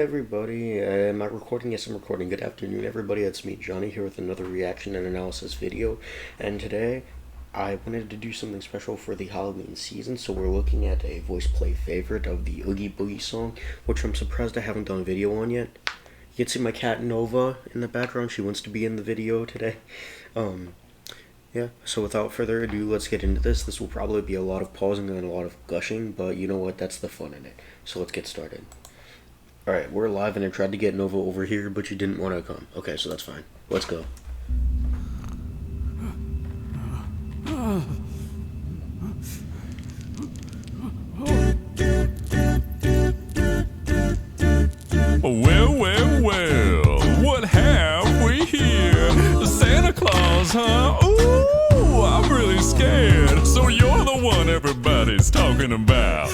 Everybody, am I recording? Yes, I'm recording. Good afternoon, everybody. It's me, Johnny, here with another reaction and analysis video. And today, I wanted to do something special for the Halloween season. So we're looking at a VoicePlay favorite of the Oogie Boogie song, which I'm surprised I haven't done a video on yet. You can see my cat Nova in the background. She wants to be in the video today. Yeah, so without further ado, let's get into this. This will probably be a lot of pausing and a lot of gushing, but you know what? That's the fun in it. So let's get started. Alright, we're live and I tried to get Nova over here, but you didn't want to come. Okay, so that's fine. Let's go. Well, what have we here? Santa Claus, huh? Ooh, I'm really scared. So you're the one everybody's talking about.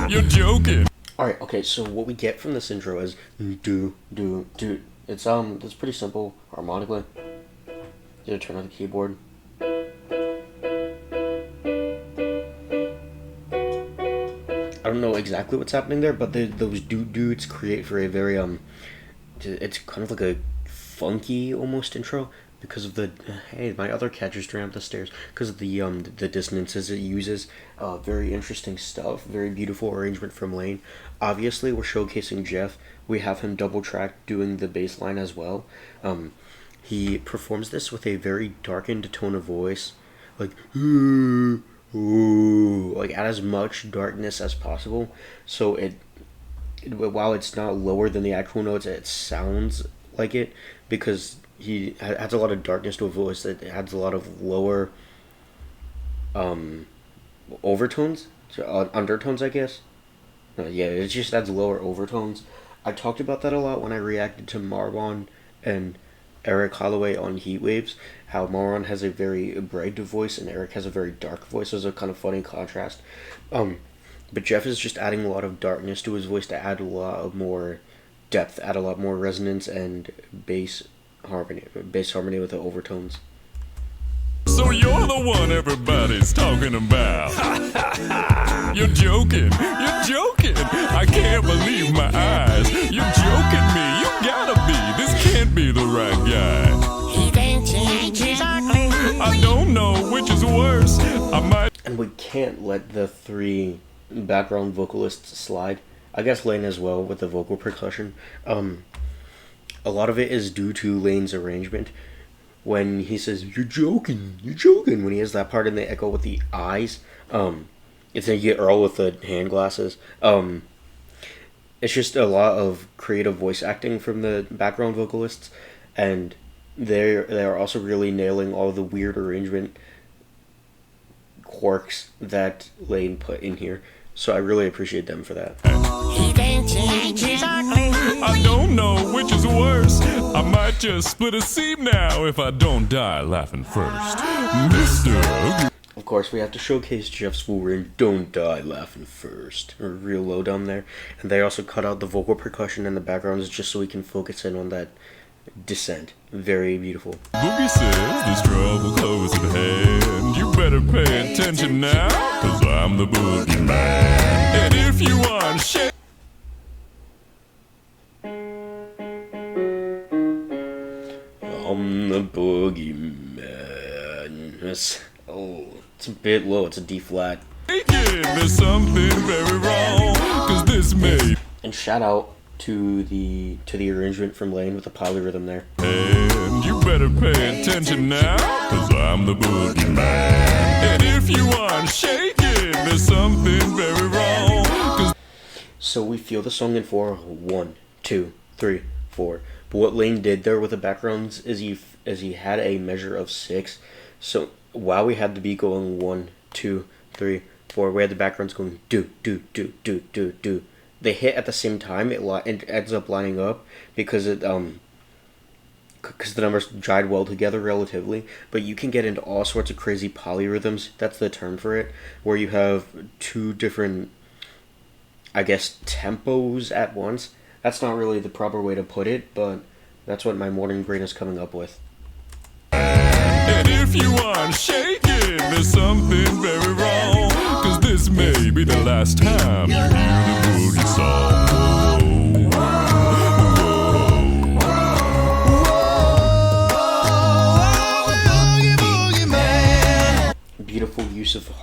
You're joking. Alright, okay, so what we get from this intro is do. It's pretty simple harmonically. You turn on the keyboard. I don't know exactly what's happening there, but those dudes create for a very it's kind of like a funky almost intro because of the hey, my other cat just ran up the stairs because of the dissonances it uses. Very interesting stuff, very beautiful arrangement from Lane. Obviously we're showcasing Geoff. We have him double track doing the bass line as well. He performs this with a very darkened tone of voice, like ooh, like add as much darkness as possible, so it while it's not lower than the actual notes, it sounds like it because he adds a lot of darkness to a voice that adds a lot of lower overtones, undertones, I guess. Yeah, it just adds lower overtones. I talked about that a lot when I reacted to Marwan and Eric Holloway on Heat Waves, how Marwan has a very bright voice and Eric has a very dark voice. There's a kind of funny contrast. But Geoff is just adding a lot of darkness to his voice to add a lot of more depth, add a lot more resonance and bass harmony with the overtones. So you're the one everybody's talking about. You're joking. I can't believe my eyes. You're joking me. You gotta be. This can't be the right guy. He thinks he's ugly. I don't know which is worse. I might. And we can't let the three background vocalists slide. I guess Lane as well with the vocal percussion. A lot of it is due to Lane's arrangement. When he says, you're joking, when he has that part in the echo with the eyes, it's like you get Earl with the hand glasses. It's just a lot of creative voice acting from the background vocalists, and they're also really nailing all the weird arrangement quirks that Lane put in here. So I really appreciate them for that. He thinks he's ugly. I don't know which is worse. I might just split a seam now if I don't die laughing first. Mr. Of course, we have to showcase Geoff's full range. Don't die laughing first. Or real low down there. And they also cut out the vocal percussion in the backgrounds just so we can focus in on that descent. Very beautiful. Boogie says there's trouble close at hand. You better pay attention now, cause I'm the Boogie Man. And if you aren't shit. I'm the Boogie Man. It's a bit low. It's a D flat. There's something very wrong, cause this may. And shout out to the arrangement from Lane with the polyrhythm there. And you better pay attention now, cause I'm the Boogie Man. And if you aren't shaking, there's something very wrong. So we feel the song in 4, 1, 2, 3, 4. But what Lane did there with the backgrounds is he had a measure of 6. So while we had the beat going 1, 2, 3, 4, we had the backgrounds going do. They hit at the same time. It ends up lining up because because the numbers jive well together relatively. But you can get into all sorts of crazy polyrhythms. That's the term for it, where you have two different, I guess, tempos at once. That's not really the proper way to put it, but that's what my morning brain is coming up with. And if you aren't shaking, there's something very wrong, cause this may be the last time you hear the Boogie song.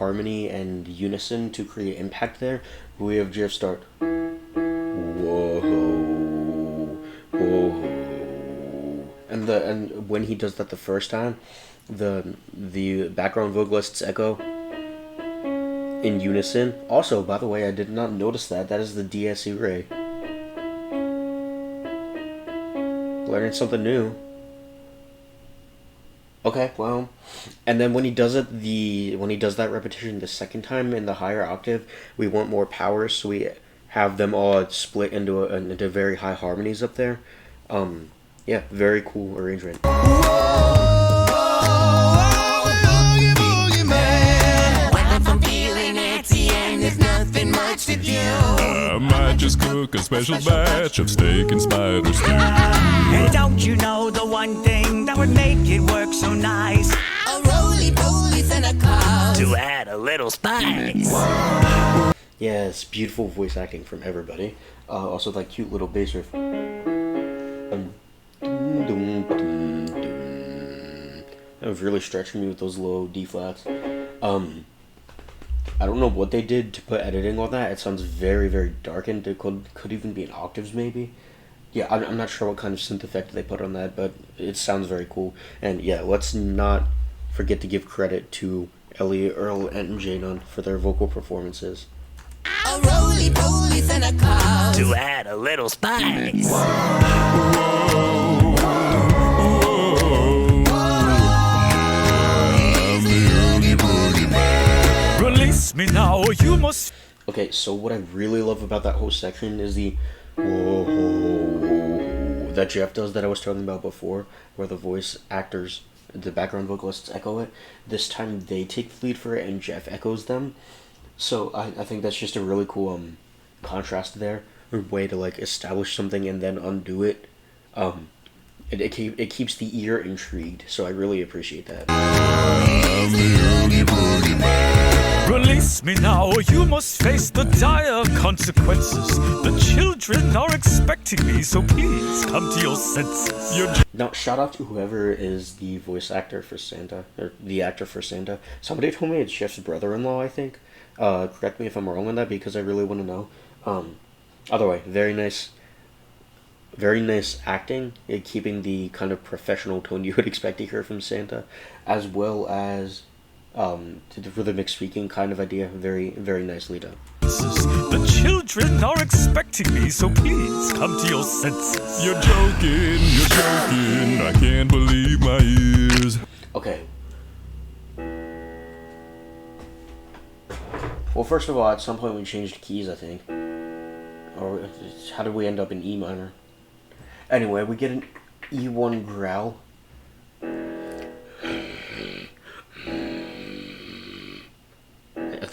harmony and unison to create impact there. We have Geoff start. Whoa, whoa, and when he does that the first time, the background vocalists echo in unison. Also, by the way, I did not notice that. That is the DSE ray. Learning something new. Okay, well, and then when he does it, when he does that repetition the second time in the higher octave, we want more power, so we have them all split into very high harmonies up there. Yeah, very cool arrangement. I might just cook a special batch of steak and spider stew. And don't you know the one thing that would make it work so nice? A roly-poly Santa Claus. To add a little spice. Yes, beautiful voice acting from everybody. Also that cute little bass riff. That was really stretching me with those low D flats. I don't know what they did to put editing on that. It sounds very, very darkened. It could even be in octaves, maybe. Yeah, I'm not sure what kind of synth effect they put on that, but it sounds very cool. And yeah, let's not forget to give credit to Ellie, Earl, and Janon for their vocal performances. A roly-poly Santa Claus. To add a little spice. Release me now, or you must. Okay, so what I really love about that whole section is the whoa that Geoff does that I was talking about before, where the voice actors, the background vocalists echo it. This time they take the lead for it and Geoff echoes them. So I think that's just a really cool contrast there, a way to like establish something and then undo it. It keeps the ear intrigued, so I really appreciate that. Release me now, or you must face the dire consequences. The children are expecting me, so please come to your senses. Now, shout out to whoever is the voice actor for Santa, or the actor for Santa. Somebody told me it's Geoff's brother-in-law, I think. Correct me if I'm wrong on that, because I really want to know. Either way, very nice acting, keeping the kind of professional tone you would expect to hear from Santa, as well as the rhythmic speaking kind of idea. Very, very nicely done. The children are expecting me, so please come to your senses. You're joking, I can't believe my ears. Okay. Well, first of all, at some point we changed keys, I think. Or how did we end up in E minor? Anyway, we get an E1 growl.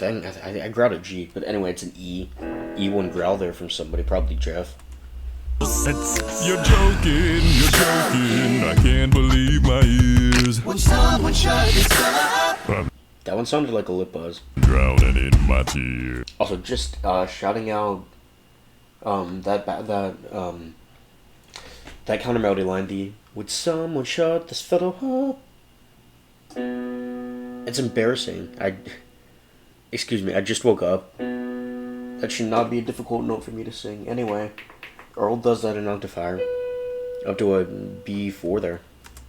I growled a G, but anyway, it's an E1 growl there from somebody, probably Geoff. You're joking, I can't believe my ears. When someone shut this up. That one sounded like a lip buzz. Drowning in my tears. Also, just shouting out that counter melody line, the "Would someone shut this fellow up?" It's embarrassing. Excuse me, I just woke up. That should not be a difficult note for me to sing. Anyway, Earl does that in octave up to a B4 there.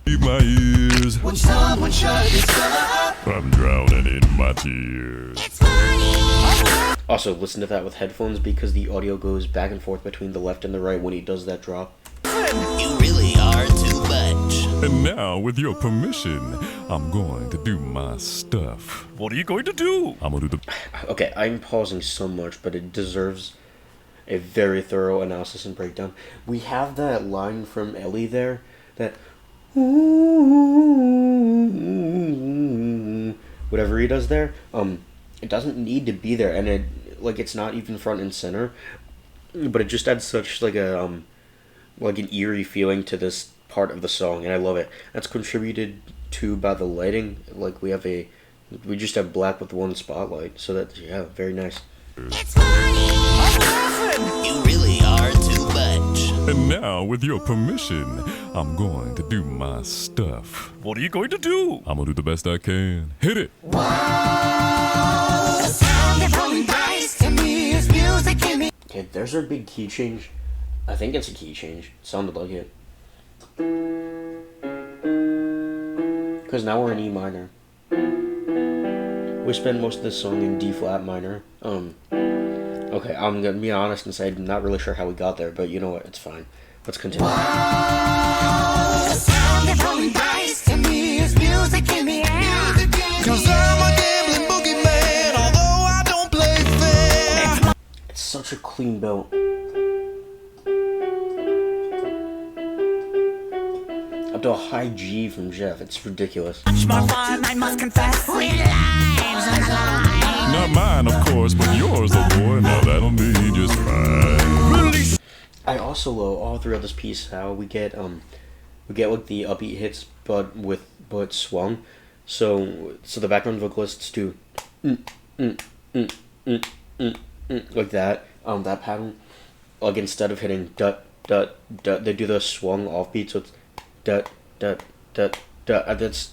My ears. When someone shut this up. I'm drowning in my tears. It's funny. Also, listen to that with headphones because the audio goes back and forth between the left and the right when he does that drop. You really are too much. And now, with your permission, I'm going to do my stuff. What are you going to do? I'm gonna do the... Okay, I'm pausing so much, but it deserves a very thorough analysis and breakdown. We have that line from Ellie there, that whatever he does there, it doesn't need to be there, and it's not even front and center, but it just adds such like an eerie feeling to this part of the song, and I love it. That's contributed to by the lighting. Like we just have black with one spotlight, so that, yeah, very nice. It's funny. You really are too much. And now, with your permission, I'm going to do my stuff. What are you going to do? I'm gonna do the best I can. Hit it! Wow. Okay, there's our big key change. I think it's a key change. It sounded like it. Because now we're in E minor. We spent most of this song in D flat minor. Okay, I'm gonna be honest and say I'm not really sure how we got there, but you know what? It's fine. Let's continue. The sound of rolling dice to me is music in the air. 'Cause I'm a gambling boogeyman, although I don't play fair. It's such a clean belt. Up to a high G from Geoff. It's ridiculous. Much more fun, I must confess. With lives on the line. Not mine, of course, but yours, oh boy. Now that'll be just fine. Release. I also love all throughout this piece how we get like the upbeat hits but swung. So the background vocalists do like that that pattern, like instead of hitting dut dut dut, they do the swung offbeat, so it's dut dut dut dut. That's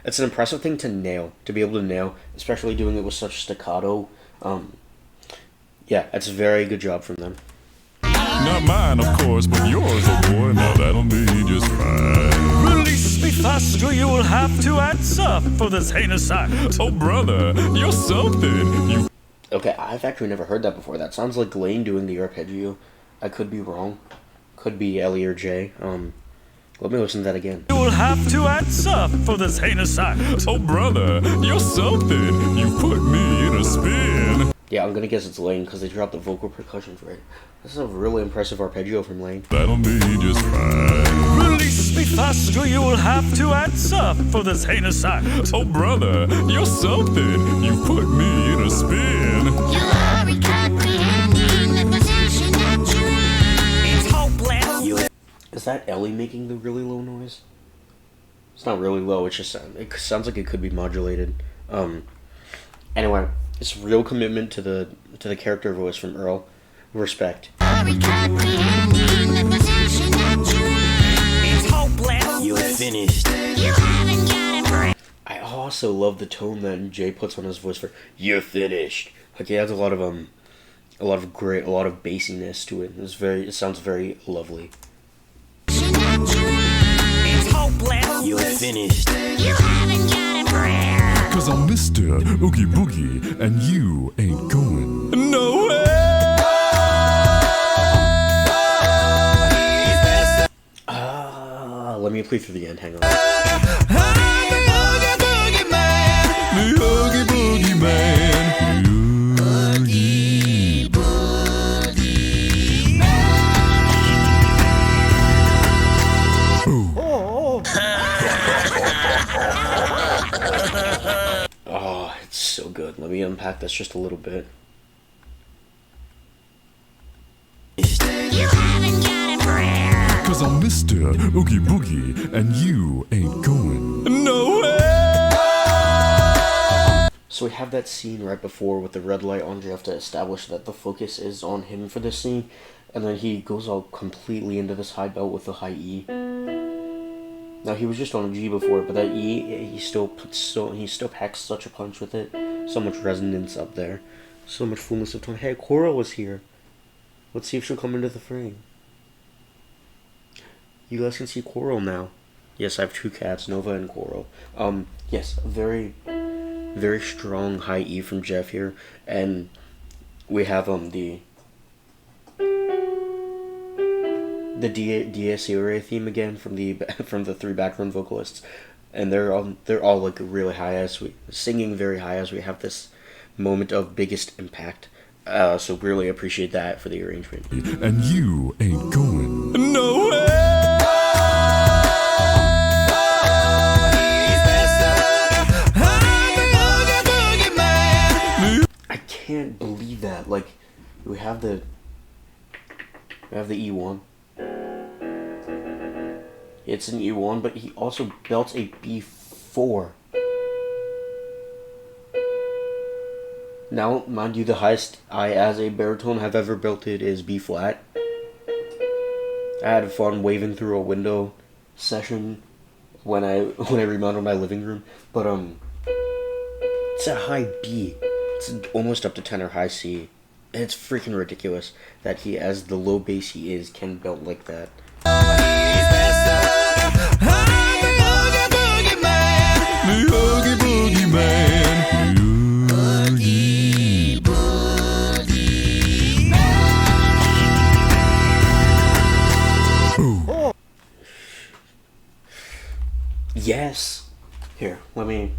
it's an impressive thing to be able to nail, especially doing it with such staccato. Yeah, it's a very good job from them. Not mine, of course, but yours, oh boy. Now that'll be just fine. Release me faster, you will have to answer for this heinous act. Oh, brother, you're something. You. Okay, I've actually never heard that before. That sounds like Lane doing the arpeggio. I could be wrong. Could be Ellie or Jay. Let me listen to that again. You will have to answer for this heinous act. Oh, brother, you're something. You put me in a spin. Yeah, I'm gonna guess it's Lane because they dropped the vocal percussion for it. This is a really impressive arpeggio from Lane. That'll be just fine. Release me faster, you will have to answer for this heinous act. Oh, brother, you're something. You put me in a spin. You are comprehending the position that you're in. It's hopeless. Is that Ellie making the really low noise? It's not really low. It sounds like it could be modulated. Anyway, it's real commitment to the character voice from Earl. Respect. Are comprehending the position that you're in. It's hopeless. You're finished. You haven't got it right. I also love the tone that Jay puts on his voice for "You're finished." Like he adds a lot of bassiness to it. It sounds very lovely. It's hopeless. You're finished. You haven't got it right. 'Cause I'm Mr. Oogie Boogie, and you ain't going nowhere. Let me play through the end. Hang on. The Oogie Boogie Man. Oogie Boogie Oh, it's so good. Let me unpack this just a little bit. You haven't got it right. 'Cause I'm Mr. Oogie Boogie, and you ain't going nowhere. So we have that scene right before with the red light on Geoff to establish that the focus is on him for this scene, and then he goes all completely into this high belt with the high E. Now he was just on a G before, but that E, he still packs such a punch with it, so much resonance up there, so much fullness of tone. Hey, Coral is here. Let's see if she'll come into the frame. You guys can see Coral now. Yes, I have two cats, Nova and Coral. Yes, very, very strong high E from Geoff here, and we have the Dies Irae theme again from the three background vocalists, and they're all like really high as we singing very high as we have this moment of biggest impact. So really appreciate that for the arrangement. And you ain't going nowhere. I can't believe that. Like, we have the E1. It's an E1, but he also belts a B4. Now, mind you, the highest I, as a baritone, have ever belted is B flat. I had fun waving through a window session when I remodeled my living room, but It's a high B. It's almost up to tenor high C. And it's freaking ridiculous that he, as the low bass he is, can belt like that. The Oogie Boogie Man. Oogie Boogie Oh. Yes. Here, let me.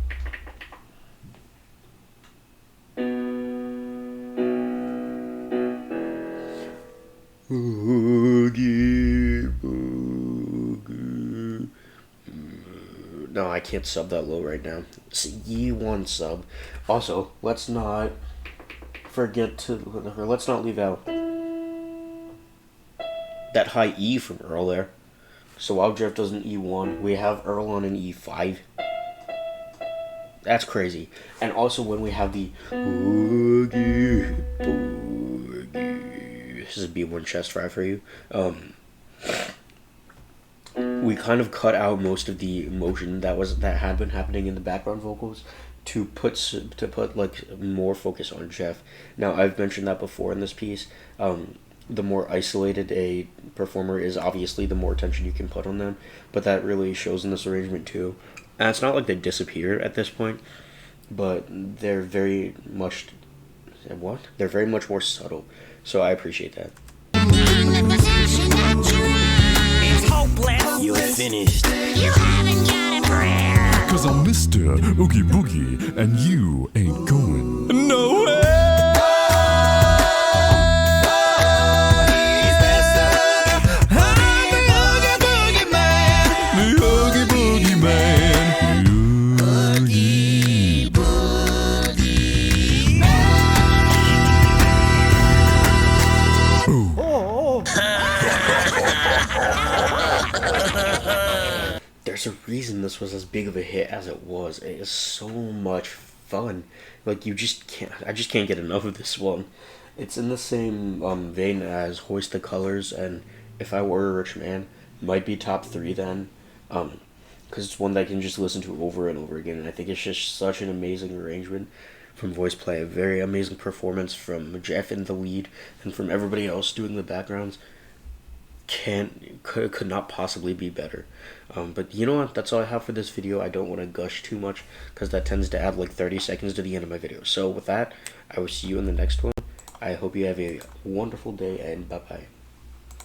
Oogie Boogie. No, I can't sub that low right now. It's E1 sub. Also, let's not forget to, or let's not leave out that high E from Earl there. So while Geoff does an E1, we have Earl on an E5. That's crazy. And also when we have the Oogie Boogie, this is a B1 chest fry for you. We kind of cut out most of the emotion that had been happening in the background vocals to put like more focus on Geoff. Now I've mentioned that before in this piece. The more isolated a performer is, obviously the more attention you can put on them, but that really shows in this arrangement too. And it's not like they disappear at this point, but they're very much They're very much more subtle. So I appreciate that. It's hopeless. You're finished. You haven't got a prayer. Cause I'm Mr. Oogie Boogie, and you ain't going nowhere. There's a reason this was as big of a hit as it was. It is so much fun. Like, I just can't get enough of this one. It's in the same vein as Hoist the Colors and If I Were a Rich Man. Might be top 3 then. Because it's one that I can just listen to over and over again. And I think it's just such an amazing arrangement from VoicePlay. A very amazing performance from Geoff in the lead and from everybody else doing the backgrounds. Could not possibly be better. But you know what, that's all I have for this video. I don't want to gush too much because that tends to add like 30 seconds to the end of my video. So with that, I will see you in the next one. I hope you have a wonderful day, and bye bye.